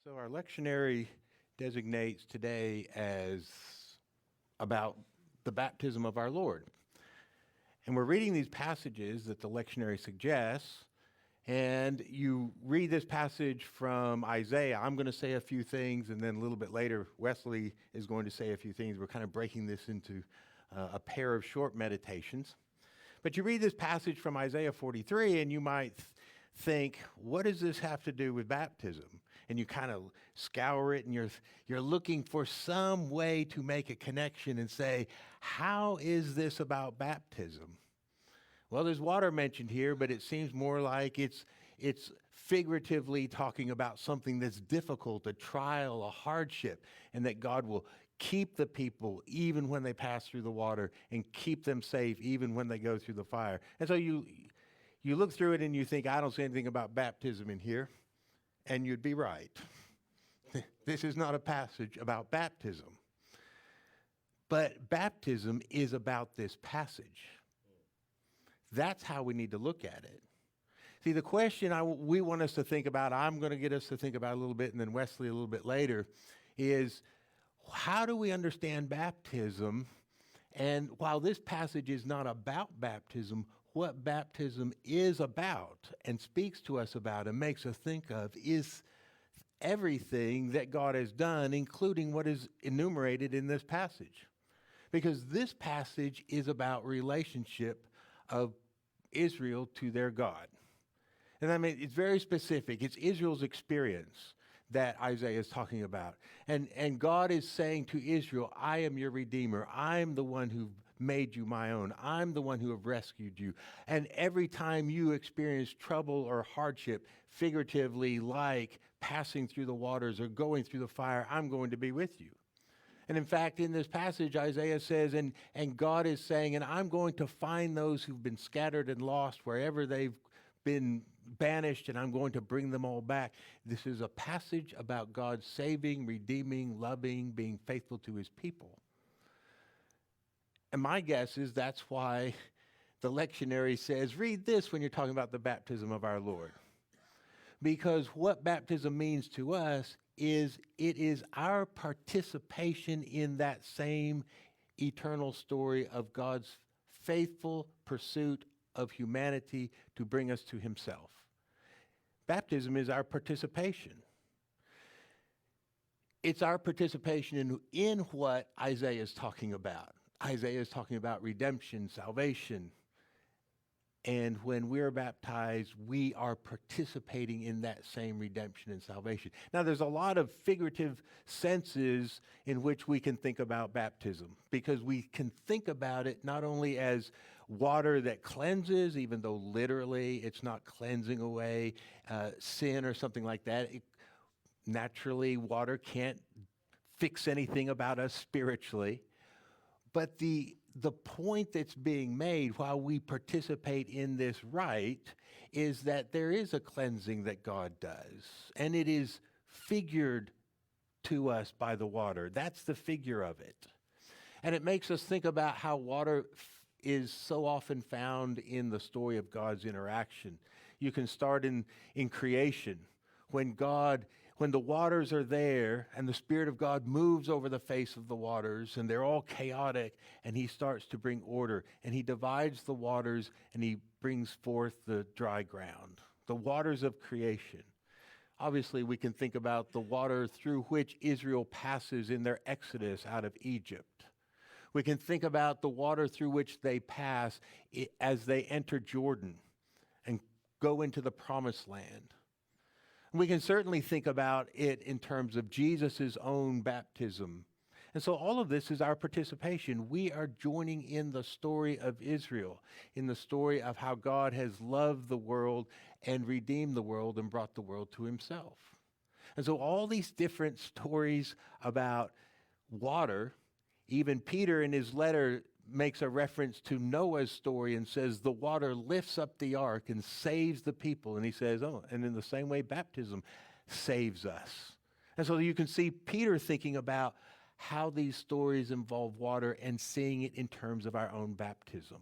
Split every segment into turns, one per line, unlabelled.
So our lectionary designates today as about the baptism of our Lord. And we're reading these passages that the lectionary suggests, and you read this passage from Isaiah. I'm going to say a few things, and then a little bit later, Wesley is going to say a few things. We're kind of breaking this into a pair of short meditations. But you read this passage from Isaiah 43, and you might think, what does this have to do with baptism? And you kind of scour it, and you're looking for some way to make a connection and say, how is this about baptism? Well, there's water mentioned here, but it seems more like it's figuratively talking about something that's difficult, a trial, a hardship, and that God will keep the people even when they pass through the water and keep them safe even when they go through the fire. And so you look through it and you think, I don't see anything about baptism in here, and you'd be right. This is not a passage about baptism. But baptism is about this passage. That's how we need to look at it. See, the question we want us to think about, I'm going to get us to think about a little bit, and then Wesley a little bit later, is how do we understand baptism? And while this passage is not about baptism, what baptism is about and speaks to us about and makes us think of is everything that God has done, including what is enumerated in this passage. Because this passage is about relationship of Israel to their God. And I mean, it's very specific. It's Israel's experience that Isaiah is talking about. And God is saying to Israel, I am your Redeemer. I'm the one who made you my own. I'm the one who have rescued you. And every time you experience trouble or hardship, figuratively like passing through the waters or going through the fire, I'm going to be with you. And in fact, in this passage, Isaiah says, and God is saying, and I'm going to find those who've been scattered and lost wherever they've been banished, and I'm going to bring them all back. This is a passage about God saving, redeeming, loving, being faithful to his people. And my guess is that's why the lectionary says, read this when you're talking about the baptism of our Lord. Because what baptism means to us is it is our participation in that same eternal story of God's faithful pursuit of humanity to bring us to himself. Baptism is our participation. It's our participation in what Isaiah is talking about. Isaiah is talking about redemption, salvation. And when we're baptized, we are participating in that same redemption and salvation. Now, there's a lot of figurative senses in which we can think about baptism, because we can think about it not only as water that cleanses, even though literally it's not cleansing away sin or something like that. Naturally, water can't fix anything about us spiritually. But the point that's being made while we participate in this rite is that there is a cleansing that God does, and it is figured to us by the water. That's the figure of it. And it makes us think about how water is so often found in the story of God's interaction. You can start in creation. When the waters are there and the Spirit of God moves over the face of the waters and they're all chaotic, and he starts to bring order, and he divides the waters and he brings forth the dry ground, the waters of creation. Obviously, we can think about the water through which Israel passes in their exodus out of Egypt. We can think about the water through which they pass as they enter Jordan and go into the promised land. We can certainly think about it in terms of Jesus' own baptism. And so all of this is our participation. We are joining in the story of Israel, in the story of how God has loved the world and redeemed the world and brought the world to himself. And so all these different stories about water, even Peter in his letter makes a reference to Noah's story and says the water lifts up the ark and saves the people. And he says, and in the same way, baptism saves us. And so you can see Peter thinking about how these stories involve water and seeing it in terms of our own baptism.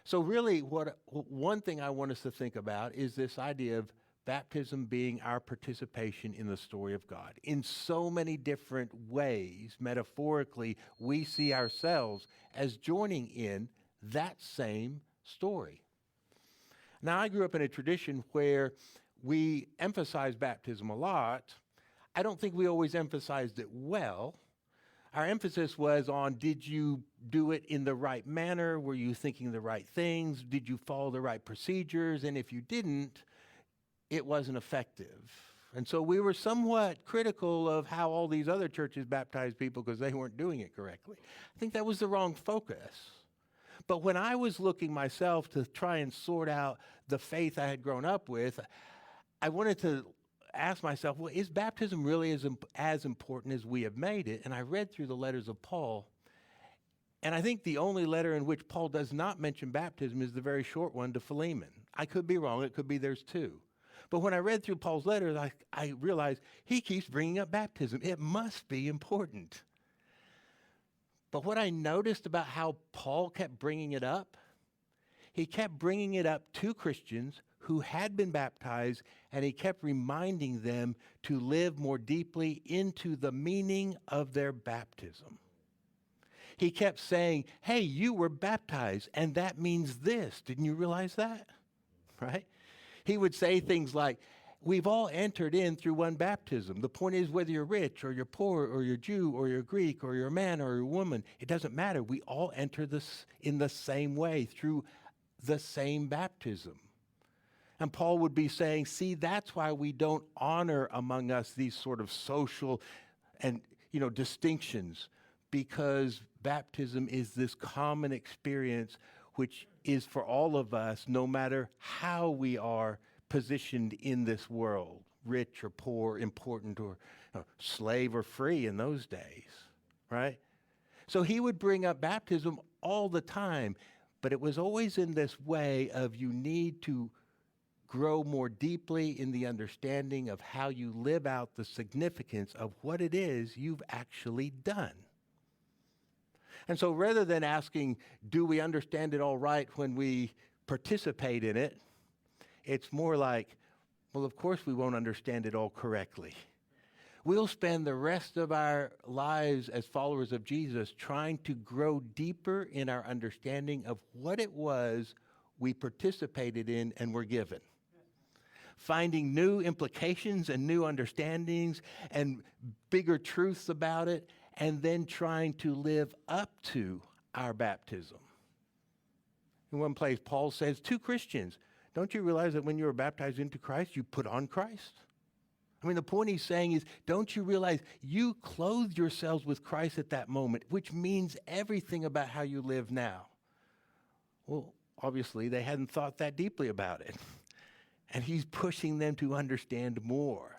So really, one thing I want us to think about is this idea of Baptism being our participation in the story of God. In so many different ways, metaphorically, we see ourselves as joining in that same story. Now, I grew up in a tradition where we emphasize baptism a lot. I don't think we always emphasized it well. Our emphasis was on, did you do it in the right manner? Were you thinking the right things? Did you follow the right procedures? And if you didn't, it wasn't effective. And so we were somewhat critical of how all these other churches baptized people because they weren't doing it correctly. I think that was the wrong focus. But when I was looking myself to try and sort out the faith I had grown up with, I wanted to ask myself, well, is baptism really as important as we have made it? And I read through the letters of Paul, and I think the only letter in which Paul does not mention baptism is the very short one to Philemon. I could be wrong. It could be there's two. But when I read through Paul's letters, I realized he keeps bringing up baptism. It must be important. But what I noticed about how Paul kept bringing it up, he kept bringing it up to Christians who had been baptized, and he kept reminding them to live more deeply into the meaning of their baptism. He kept saying, hey, you were baptized, and that means this. Didn't you realize that? Right? He would say things like, we've all entered in through one baptism. The point is, whether you're rich or you're poor or you're Jew or you're Greek or you're a man or you're a woman, it doesn't matter. We all enter this in the same way through the same baptism. And Paul would be saying, see, that's why we don't honor among us these sort of social and, distinctions, because baptism is this common experience which is for all of us, no matter how we are positioned in this world, rich or poor, important or slave or free in those days, right? So he would bring up baptism all the time, but it was always in this way of you need to grow more deeply in the understanding of how you live out the significance of what it is you've actually done. And so rather than asking, do we understand it all right when we participate in it, it's more like, well, of course we won't understand it all correctly. We'll spend the rest of our lives as followers of Jesus trying to grow deeper in our understanding of what it was we participated in and were given. Finding new implications and new understandings and bigger truths about it, and then trying to live up to our baptism. In one place, Paul says to Christians, don't you realize that when you were baptized into Christ, you put on Christ? I mean, the point he's saying is, don't you realize you clothed yourselves with Christ at that moment, which means everything about how you live now? Well, obviously, they hadn't thought that deeply about it. And he's pushing them to understand more.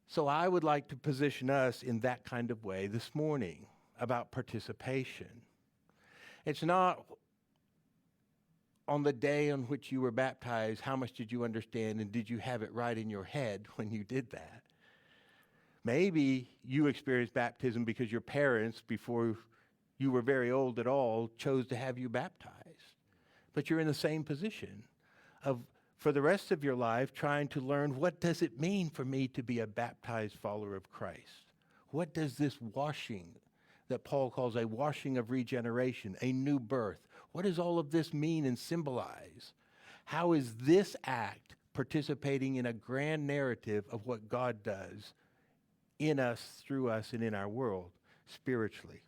So I would like to position us in that kind of way this morning about participation. It's not on the day on which you were baptized, how much did you understand and did you have it right in your head when you did that? Maybe you experienced baptism because your parents, before you were very old at all, chose to have you baptized. But you're in the same position of, for the rest of your life, trying to learn, what does it mean for me to be a baptized follower of Christ? What does this washing that Paul calls a washing of regeneration, a new birth, what does all of this mean and symbolize? How is this act participating in a grand narrative of what God does in us, through us, and in our world spiritually?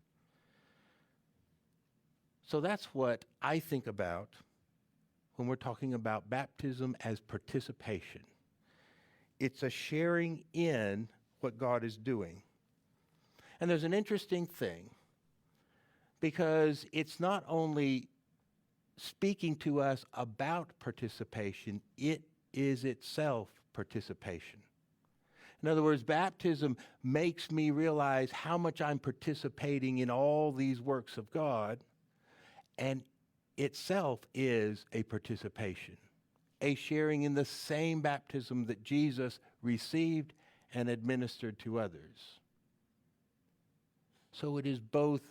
So that's what I think about when we're talking about baptism as participation. It's a sharing in what God is doing. And there's an interesting thing, because it's not only speaking to us about participation, it is itself participation. In other words, baptism makes me realize how much I'm participating in all these works of God, and itself is a participation, a sharing in the same baptism that Jesus received and administered to others. So it is both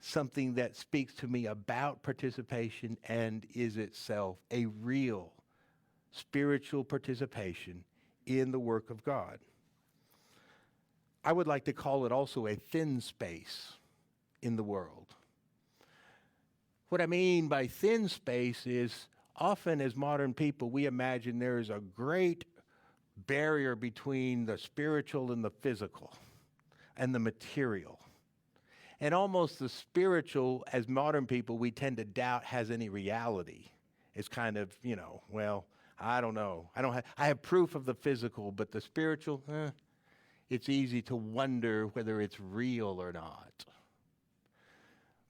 something that speaks to me about participation and is itself a real spiritual participation in the work of God. I would like to call it also a thin space in the world. What I mean by thin space is often as modern people, we imagine there is a great barrier between the spiritual and the physical and the material. And almost the spiritual, as modern people, we tend to doubt has any reality. It's kind of, well, I don't know. I have proof of the physical, but the spiritual, it's easy to wonder whether it's real or not.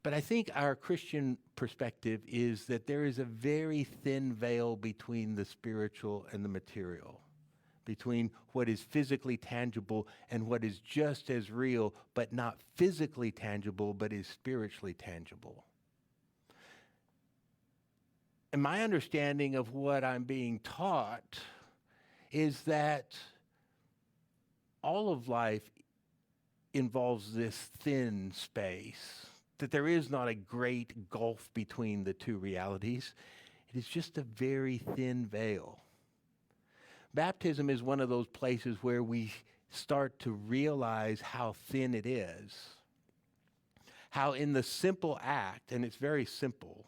But I think our Christian perspective is that there is a very thin veil between the spiritual and the material, between what is physically tangible and what is just as real, but not physically tangible, but is spiritually tangible. And my understanding of what I'm being taught is that all of life involves this thin space, that there is not a great gulf between the two realities. It is just a very thin veil. Baptism is one of those places where we start to realize how thin it is. How in the simple act, and it's very simple,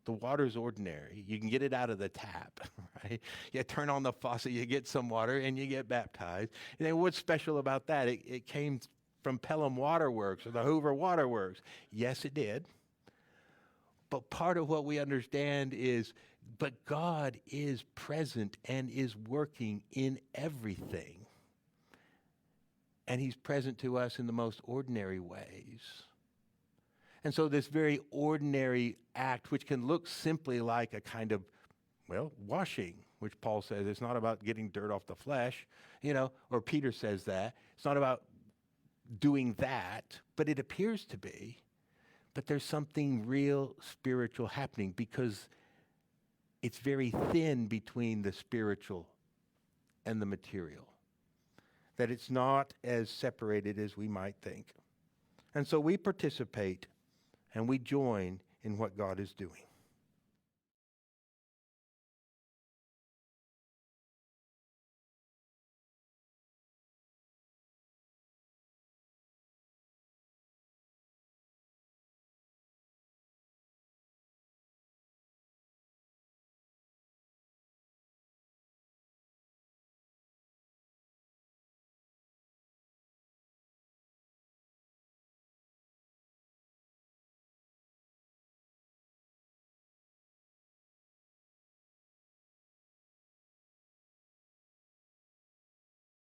the water's ordinary. You can get it out of the tap, right? You turn on the faucet, you get some water, and you get baptized. And then what's special about that? It came from Pelham Waterworks or the Hoover Waterworks. Yes, it did. But part of what we understand is, but God is present and is working in everything. And he's present to us in the most ordinary ways. And so this very ordinary act, which can look simply like a kind of, washing, which Paul says it's not about getting dirt off the flesh, or Peter says that. It's not about doing that, but it appears to be. But there's something real spiritual happening because it's very thin between the spiritual and the material, that it's not as separated as we might think. And so we participate and we join in what God is doing.